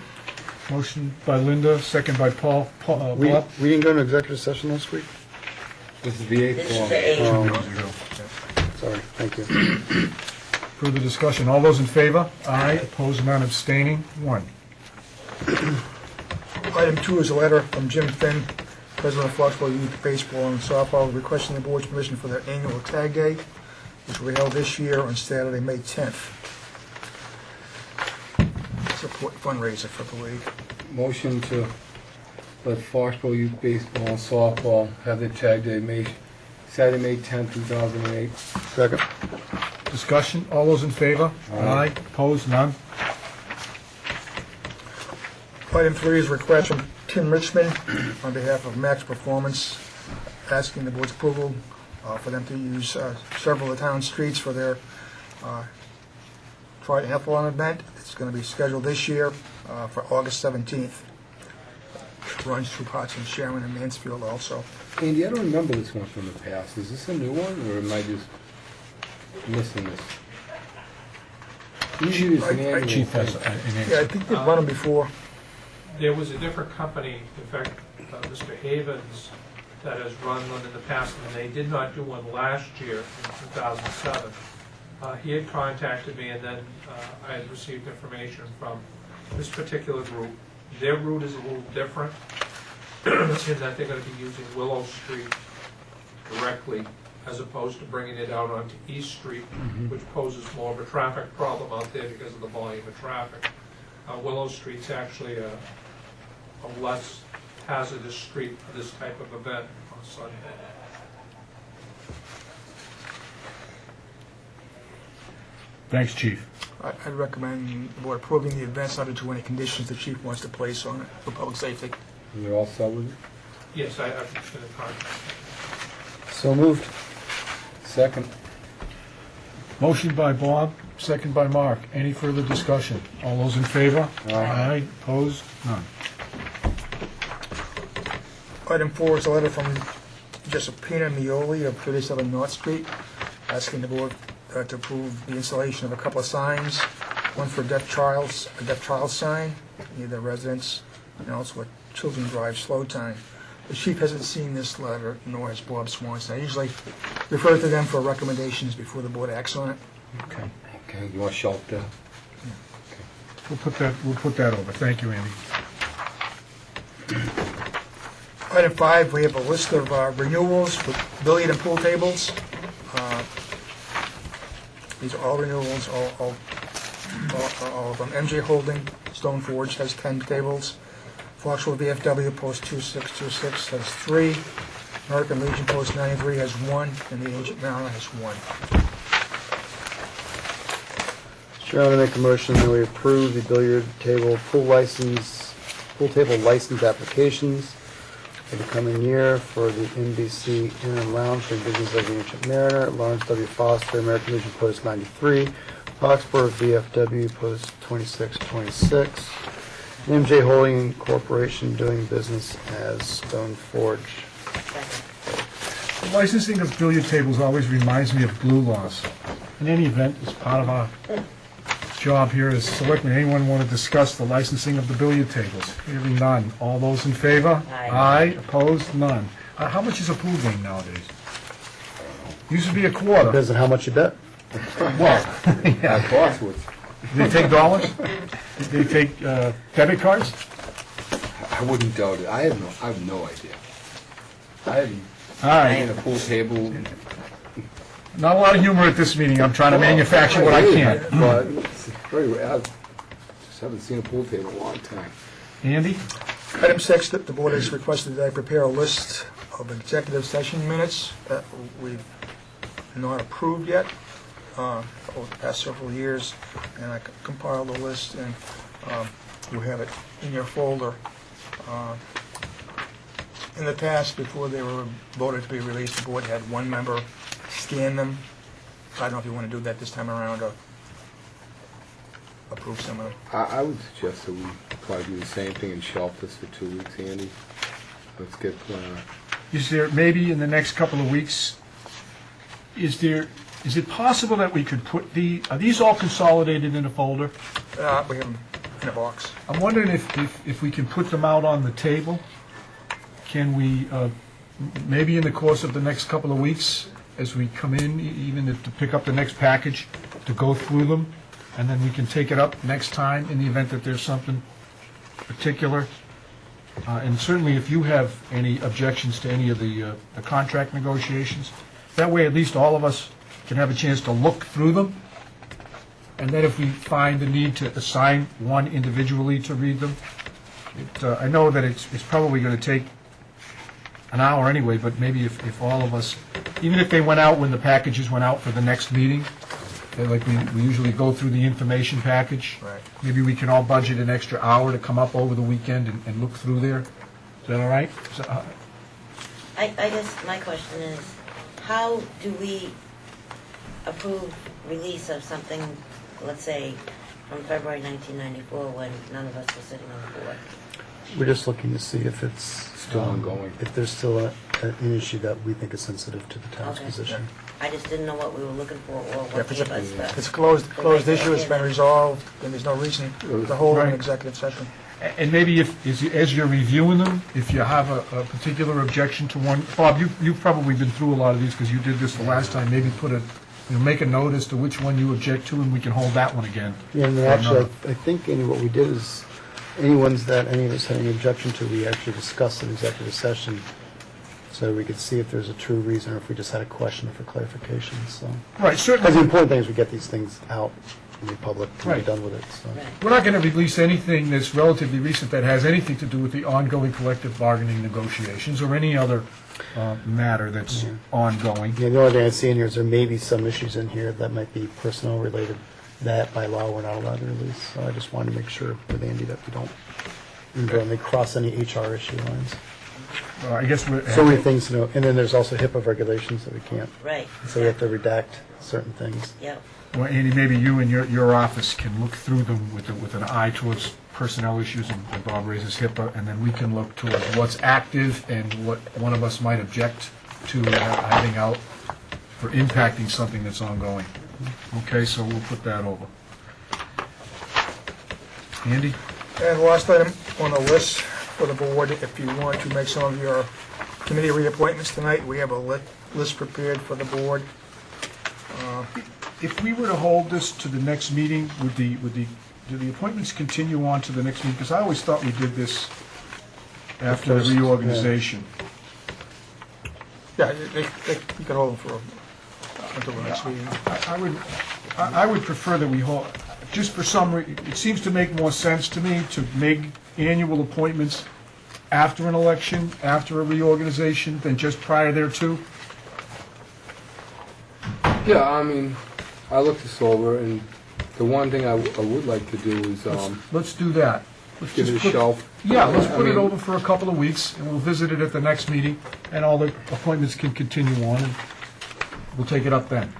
Motion by Linda, second by Paul. Bob? We didn't go into executive session last week? This is the eighth This is one. the 8th. Oh, sorry, thank you. Further discussion. All those in favor? Aye. Opposed, none, abstaining, 1. Item 2 is a letter from Jim Finn, President of Foxborough Youth Baseball and Softball, requesting the board's permission for their annual tag day, which will be held this year on Saturday, May 10th. Support fundraiser for the league. Motion to let Foxborough Youth Baseball and Softball have their tag day Saturday, May 10th, 2008. Second. Discussion. All those in favor? Aye. Opposed, none. Item 3 is a request from Tim Richmond on behalf of Max Performance, asking the board's approval for them to use several of the town streets for their triathlon event. It's going to be scheduled this year for August 17th. Runs through parts of Sharon and Mansfield also. Andy, I don't remember this one from the past. Is this a new one, or am I just missing this? Usually it's an annual Chief has thing. an answer. Yeah, I think they've run them before. There was a different company, in fact, Mr. Havens, that has run one in the past, and they did not do one last year in 2007. He had contacted me, and then I had received information from this particular group. Their route is a little different, in that they're going to be using Willow Street directly, as opposed to bringing it out onto East Street, which poses more of a traffic problem out there because of the volume of traffic. Willow Street's actually a less hazardous street for this type of event on Sunday. Thanks, Chief. I'd recommend the board approving the event subject to any conditions the chief wants to place on it for public safety. And they're all set with it? Yes, I've been in contact. So moved. Second. Motion by Bob, second by Mark. Any further discussion? All those in favor? Aye. Opposed? None. Item 4 is a letter from Josephina Mioli of 37 North Street, asking the board to approve the installation of a couple of signs, one for a deaf child sign near the residence, and also a children drive slow time. The chief hasn't seen this letter, nor has Bob Swanson. I usually refer to them for recommendations before the board acts on it. Okay. Okay, you want to shout that? We'll put that over. Thank you, Andy. Item 5, we have a list of renewals for billiard and pool tables. These are all renewals, all of them. MJ Holding, Stone Forge has 10 tables. Foxborough VFW Post 2626 has 3. American Legion Post 93 has 1, and the Ancient Mariner has 1. Mr. Chairman, I make a motion that we approve the billiard table pool table license applications for the coming year for the NBC Inn and Lounge for business of the Ancient Mariner, Lawrence W. Foster, American Legion Post 93, Foxborough VFW Post 2626, MJ Holding Corporation doing business as Stone Forge. The licensing of billiard tables always reminds me of blue laws. In any event, as part of our job here as selectmen, anyone want to discuss the licensing of the billiard tables? Hearing none. All those in favor? Aye. Opposed? None. How much is a pool game nowadays? Used to be a quarter. Depends on how much you bet. Well, yeah. Of course, with, Do they take dollars? Do they take debit cards? I wouldn't doubt it. I have no idea. I haven't All right. seen a pool table. Not a lot of humor at this meeting. I'm trying to manufacture what I can. But it's very rare. I just haven't seen a pool table in a long time. Andy? Item 6, that the board has requested that I prepare a list of executive session minutes that we've not approved yet over the past several years, and I compiled the list, and you have it in your folder. In the past, before they were voted to be released, the board had one member scan them. I don't know if you want to do that this time around or approve some of them. I would suggest that we probably do the same thing and shelf this for 2 weeks, Andy. Let's get, Is there, maybe in the next couple of weeks, is it possible that we could put are these all consolidated in a folder? We have them in a box. I'm wondering if we can put them out on the table. Can we, maybe in the course of the next couple of weeks, as we come in, even to pick up the next package, to go through them, and then we can take it up next time in the event that there's something particular? And certainly if you have any objections to any of the contract negotiations, that way at least all of us can have a chance to look through them. And then if we find the need to assign one individually to read them, I know that it's probably going to take an hour anyway, but maybe if all of us, even if they went out when the packages went out for the next meeting, like we usually go through the information package. Right. Maybe we can all budget an extra hour to come up over the weekend and look through there. Is that all right? I guess my question is, how do we approve release of something, let's say, from February 1994 when none of us were sitting on the board? We're just looking to see if it's still ongoing. If there's still an issue that we think is sensitive to the town's Okay. position. I just didn't know what we were looking for or Yeah, what if gave us the... it's a closed issue, it's been resolved, and there's no reason to hold an Right. executive session. And maybe as you're reviewing them, if you have a particular objection to one, Bob, you've probably been through a lot of these because you did this the last time, maybe make a note as to which one you object to, and we can hold that one again. Yeah, and actually, I think, Andy, what we did is, any ones that any of us had any objection to, we actually discussed in executive session, so we could see if there's a true reason or if we just had a question for clarification, so. Right, Because certainly. the important thing is we get these things out in the public and be Right. done with it, so. We're not going to release anything that's relatively recent that has anything to do with the ongoing collective bargaining negotiations or any other matter that's ongoing. Yeah, the only thing I see in here is there may be some issues in here that might be personnel related, that by law we're not allowed to release, so I just wanted to make sure with Andy that we don't inadvertently cross any HR issue lines. I guess So many things to know, and then there's also HIPAA regulations that we can't, Right. so we have to redact certain things. Yep. Well, Andy, maybe you and your office can look through them with an eye towards personnel issues, and Bob raises HIPAA, and then we can look towards what's active and what one of us might object to having out for impacting something that's ongoing. Okay, so we'll put that over. Andy? And the last item on the list for the board, if you want to make some of your committee reappointments tonight, we have a list prepared for the board. If we were to hold this to the next meeting, do the appointments continue on to the next meeting? Because I always thought we did this after the reorganization. Yeah, you can hold them until the next meeting. I would prefer that we hold, just for some reason, it seems to make more sense to me to make annual appointments after an election, after a reorganization, than just prior thereto. Yeah, I mean, I looked this over, and the one thing I would like to do is Let's do that. Let's give it a just put- shelf. Yeah, let's I put it mean, over for a couple of weeks, and we'll visit it at the next meeting, and all the appointments can continue on, and we'll take it up then.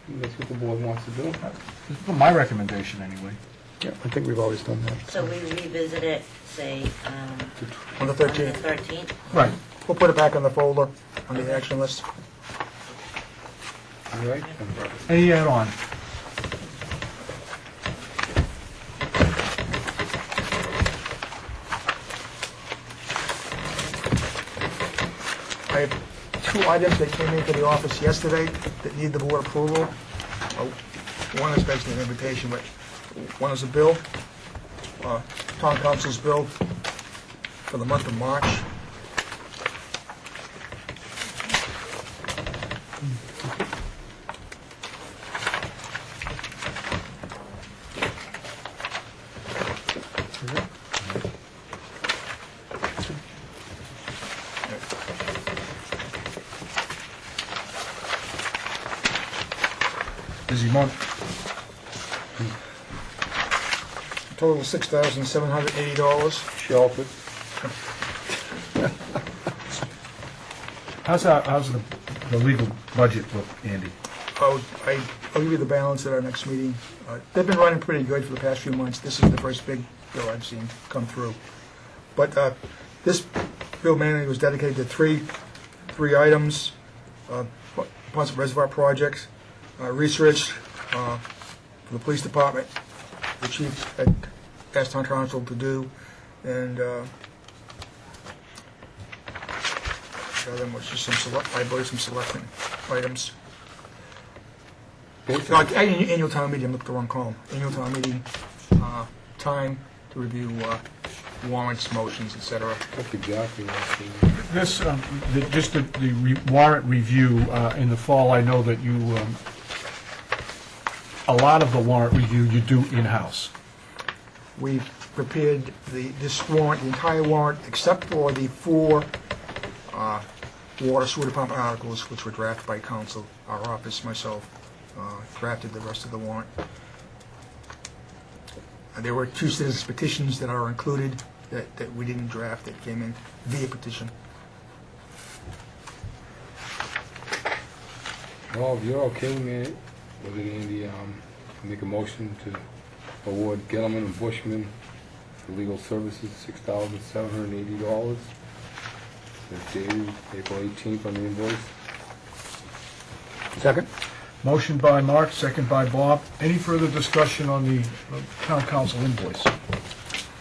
That's what the board wants to do. That's my recommendation, anyway. Yeah, I think we've always done that. So we revisit it, say, On the on the 13th. 13th? Right. We'll put it back on the folder, on the action list. All right. Any add-on? I have two items that came into the office yesterday that need the board approval. One is basically an invitation, but one is a bill, town council's bill for the month of March. Busy month. Total $6,780. Sheltered. How's the legal budget look, Andy? I'll give you the balance at our next meeting. They've been running pretty good for the past few months. This is the first big bill I've seen come through. But this bill mainly was dedicated to three items: Ponce Reservoir projects, research for the police department, the chief had asked town council to do, and the other one was just some selectmen items. Annual town meeting, I looked at the wrong column. Annual town meeting, time to review warrants, motions, etc. That's exactly what This, just the warrant review in the fall, I know that you, a lot of the warrant review you do in-house. We've prepared this warrant, the entire warrant, except for the 4 water sewer department articles, which were drafted by council. Our office, myself, drafted the rest of the warrant. There were 2 citizens petitions that are included that we didn't draft, that came in via petition. Well, if you're okay with it, Andy, make a motion to award Gettleman and Bushman for legal services $6,780. It's dated April 18th on the invoice. Second. Motion by Mark, second by Bob. Any further discussion on the town council invoice?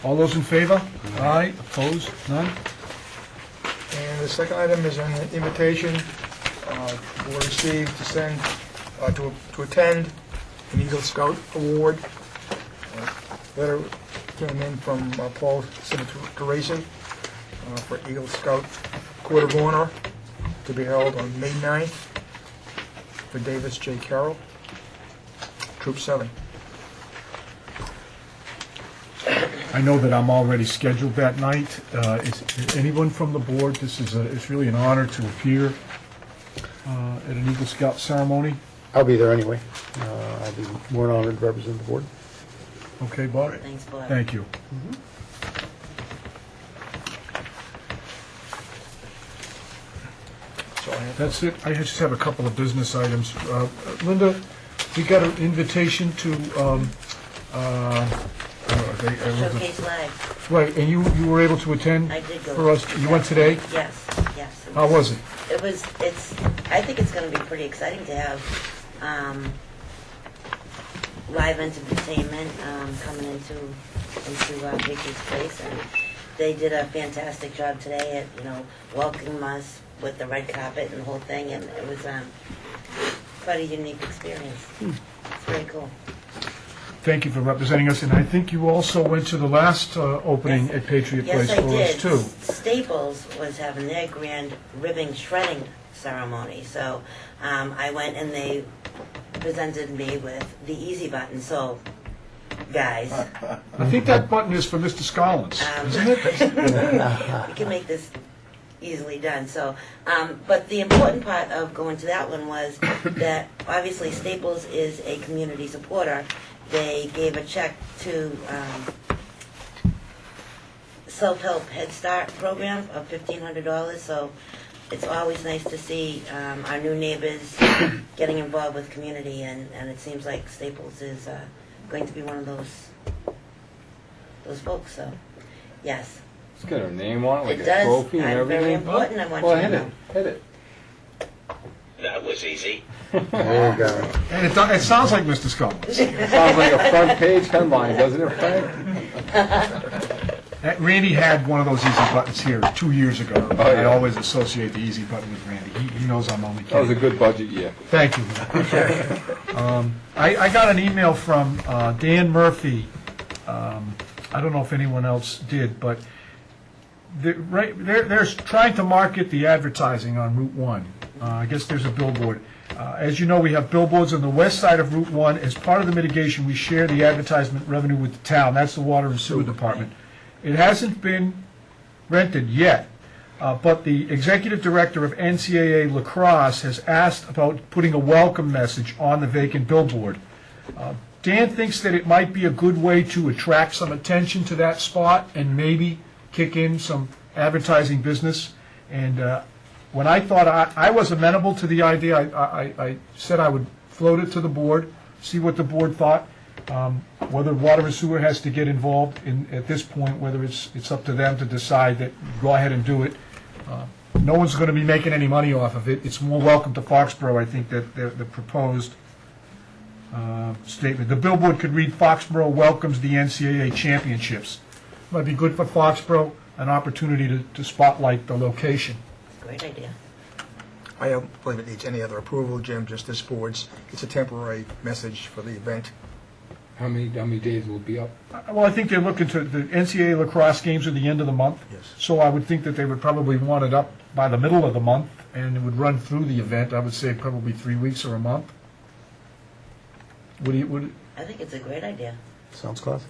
All those in favor? Aye. Opposed? None? And the second item is an invitation we'll receive to send, to attend an Eagle Scout Award. Letter came in from Paul Teresi for Eagle Scout Court of Honor to be held on May 9th for Davis J. Carroll, Troop 7. I know that I'm already scheduled that night. Is anyone from the board, it's really an honor to appear at an Eagle Scout ceremony. I'll be there anyway. I'll be more than honored to represent the board. Okay, Bob? Thanks, Bob. Thank you. That's it. I just have a couple of business items. Linda, we got an invitation to Showcase Live. right, and you were able to attend I did go. for us. You went today? Yes. How was it? I think it's going to be pretty exciting to have live entertainment coming into Patriots Place, and they did a fantastic job today at welcoming us with the red carpet and the whole thing, and it was quite a unique experience. It's very cool. Thank you for representing us, and I think you also went to the last opening at Patriot Place for us, too. Yes, I did. Staples was having their grand ribbon shredding ceremony, so I went and they presented me with the easy button. So, guys, I think that button is for Mr. Scollins, isn't it? we can make this easily done. So, but the important part of going to that one was that obviously Staples is a community supporter. They gave a check to Self-Help Head Start program of $1,500. So it's always nice to see our new neighbors getting involved with community, and it seems like Staples is going to be one of those folks. So, yes. It's got her name on it, like It a does. trophy and I'm everything. very important. I want Well, you to hit know. it. Hit it. That was easy. There you go. And it sounds like Mr. Scollins. Sounds like a front page headline, doesn't it, Frank? Randy had one of those easy buttons here 2 years ago. I always associate the easy button with Randy. He knows I'm only kidding. That was a good budget year. Thank you. I got an email from Dan Murphy. I don't know if anyone else did, but they're trying to market the advertising on Route 1. I guess there's a billboard. As you know, we have billboards on the west side of Route 1. As part of the mitigation, we share the advertisement revenue with the town. That's the Water and Sewer Department. It hasn't been rented yet, but the executive director of NCAA Lacrosse has asked about putting a welcome message on the vacant billboard. Dan thinks that it might be a good way to attract some attention to that spot and maybe kick in some advertising business. And when I thought I was amenable to the idea, I said I would float it to the board, see what the board thought. Whether Water and Sewer has to get involved at this point, whether it's up to them to decide that go ahead and do it. No one's going to be making any money off of it. It's more welcome to Foxborough, I think, that the proposed statement. The billboard could read, "Foxborough welcomes the NCAA championships." Might be good for Foxborough, an opportunity to spotlight the location. Great idea. I don't believe it needs any other approval, Jim, just this board's. It's a temporary message for the event. How many days will it be up? Well, I think they're looking to, the NCAA lacrosse games are the end of the month. Yes. So I would think that they would probably want it up by the middle of the month, and it would run through the event, I would say probably 3 weeks or a month. I think it's a great idea. Sounds classy.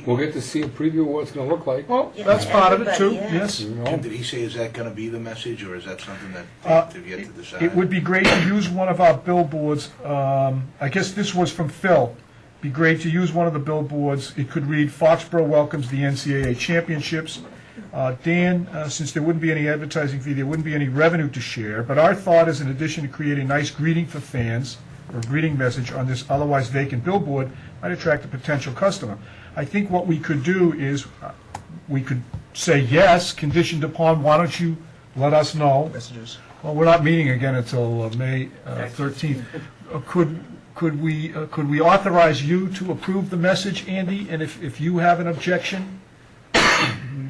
We'll get to see a preview of what it's going to look like. Well, Yeah, that's part of it too, everybody, yeah. yes. Jim, did he say, is that going to be the message, or is that something that they've yet to decide? It would be great to use one of our billboards. I guess this was from Phil. Be great to use one of the billboards. It could read, "Foxborough welcomes the NCAA championships." Dan, since there wouldn't be any advertising fee, there wouldn't be any revenue to share, but our thought is, in addition to creating a nice greeting for fans, or greeting message on this otherwise vacant billboard, might attract a potential customer. I think what we could do is, we could say yes, conditioned upon, why don't you let us know? Messages. Well, we're not meeting again until May 13th. Could we authorize you to approve the message, Andy? And if you have an objection,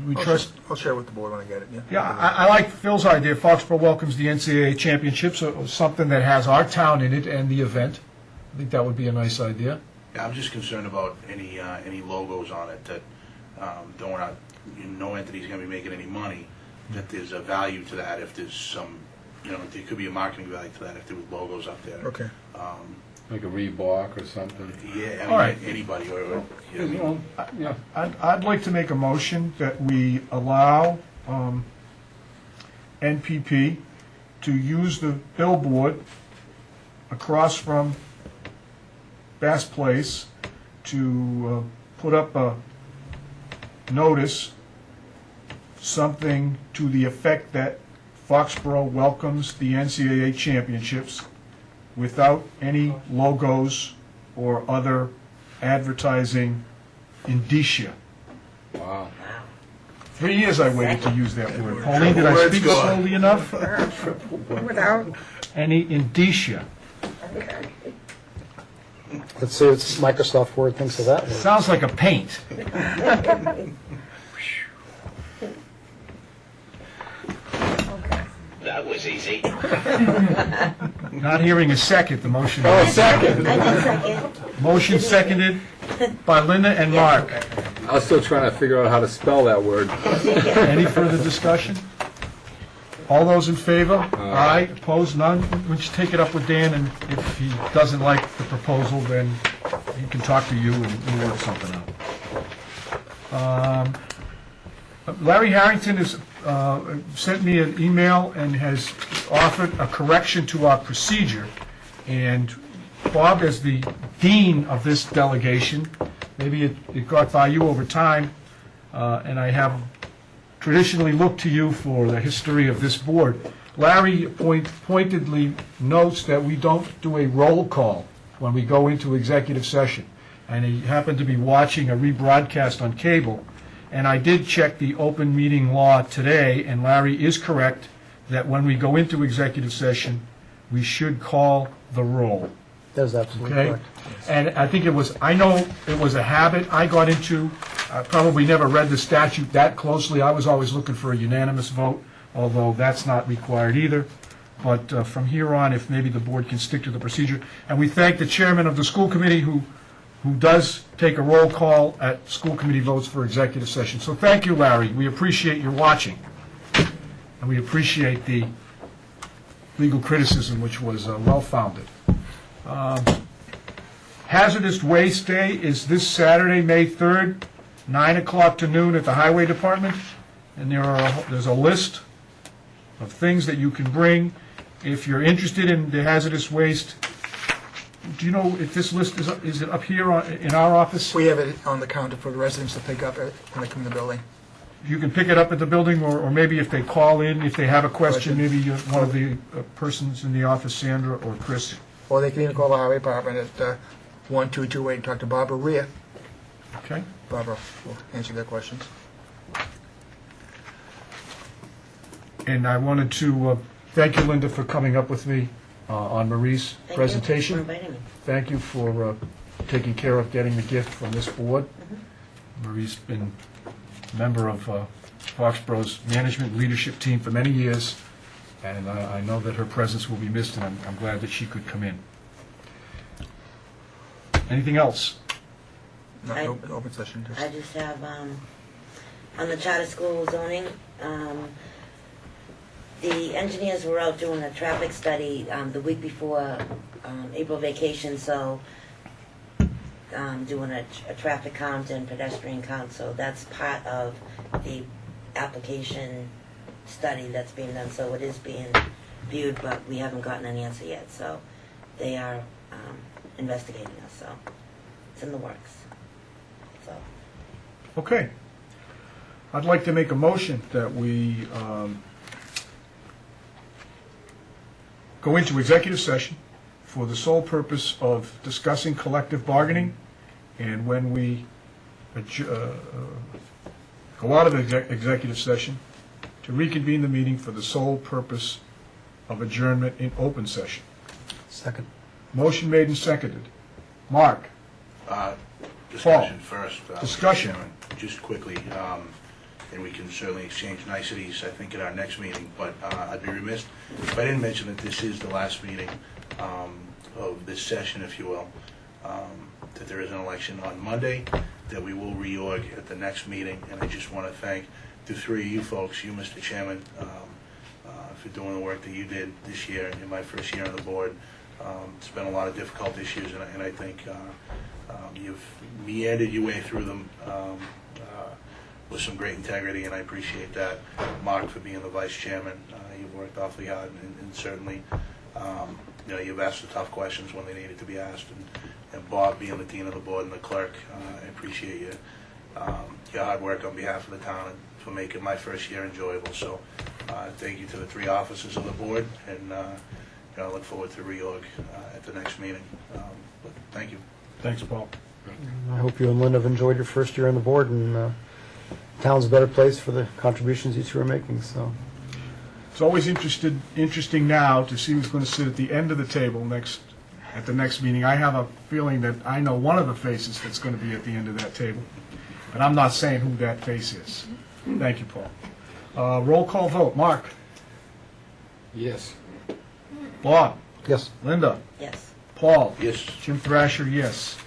we trust... I'll share with the board when I get it, yeah. Yeah, I like Phil's idea. Foxborough welcomes the NCAA championships, or something that has our town in it and the event. I think that would be a nice idea. Yeah, I'm just concerned about any logos on it that no entity's going to be making any money, that there's a value to that if there's some, there could be a marketing value to that if there was logos up there. Okay. Like a Reebok or something? Yeah, All right. Anybody. Yeah. I'd like to make a motion that we allow NPP to use the billboard across from Bass Place to put up a notice, something to the effect that Foxborough welcomes the NCAA championships without any logos or other advertising indicia. Wow. 3 years I waited to use that word. Pauline, did I speak slowly enough? Without, Any indicia. Let's see what Microsoft Word thinks of that word. Sounds like a paint. That was easy. Not hearing a second, the motion. Oh, second. I did second. Motion seconded by Linda and Mark. I was still trying to figure out how to spell that word. Any further discussion? All those in favor? Aye. Opposed? None? We'll just take it up with Dan, and if he doesn't like the proposal, then he can talk to you and we'll work something out. Larry Harrington has sent me an email and has offered a correction to our procedure. And Bob, as the dean of this delegation, maybe it got by you over time, and I have traditionally looked to you for the history of this board. Larry pointedly notes that we don't do a roll call when we go into executive session. And he happened to be watching a rebroadcast on cable. And I did check the open meeting law today, and Larry is correct that when we go into executive session, we should call the roll. That is absolutely Okay? correct. And I think I know it was a habit I got into. I probably never read the statute that closely. I was always looking for a unanimous vote, although that's not required either. But from here on, if maybe the board can stick to the procedure. And we thank the chairman of the school committee who does take a roll call at school committee votes for executive session. So thank you, Larry. We appreciate your watching. And we appreciate the legal criticism, which was well-founded. Hazardous Waste Day is this Saturday, May 3rd, 9 o'clock to noon at the Highway Department. And there's a list of things that you can bring. If you're interested in the hazardous waste, do you know if this list is it up here in our office? We have it on the counter for the residents to pick up when they come in the building. You can pick it up at the building, or maybe if they call in, if they have a question, maybe one of the persons in the office, Sandra or Chris. Or they can even call the highway department at 1228 and talk to Barbara Rhea. Okay. Barbara will answer their questions. And I wanted to thank you, Linda, for coming up with me on Marie's presentation. Thank you for inviting me. Thank you for taking care of getting the gift from this board. Marie's been a member of Foxborough's management leadership team for many years, and I know that her presence will be missed, and I'm glad that she could come in. Anything else? No open session. I just have, on the charter school zoning, the engineers were out doing a traffic study the week before April vacation, so doing a traffic count and pedestrian count, so that's part of the application study that's being done, so it is being viewed, but we haven't gotten an answer yet, so they are investigating us, so it's in the works. So. Okay. I'd like to make a motion that we go into executive session for the sole purpose of discussing collective bargaining, and when we go out of executive session, to reconvene the meeting for the sole purpose of adjournment in open session. Second. Motion made and seconded. Mark? Discussion first. Discussion. Mr. Chairman, just quickly, and we can certainly exchange niceties, I think, at our next meeting, but I'd be remiss if I didn't mention that this is the last meeting of this session, if you will, that there is an election on Monday, that we will reorg at the next meeting, and I just want to thank the three of you folks, you, Mr. Chairman, for doing the work that you did this year in my first year on the board. It's been a lot of difficult issues, and I think you've meandered your way through them with some great integrity, and I appreciate that. Mark, for being the vice chairman, you've worked awfully hard, and certainly you've asked the tough questions when they needed to be asked, and Bob, being the dean of the board and the clerk, I appreciate your hard work on behalf of the town and for making my first year enjoyable. So thank you to the three officers of the board, and I look forward to reorg at the next meeting. But thank you. Thanks, Paul. I hope you and Linda have enjoyed your first year on the board, and town's a better place for the contributions you two are making. So It's always interesting now to see who's going to sit at the end of the table at the next meeting. I have a feeling that I know one of the faces that's going to be at the end of that table, but I'm not saying who that face is. Thank you, Paul. Roll call vote. Mark? Yes. Bob? yes. Linda? Yes. Paul? Yes. Jim Thrasher, yes.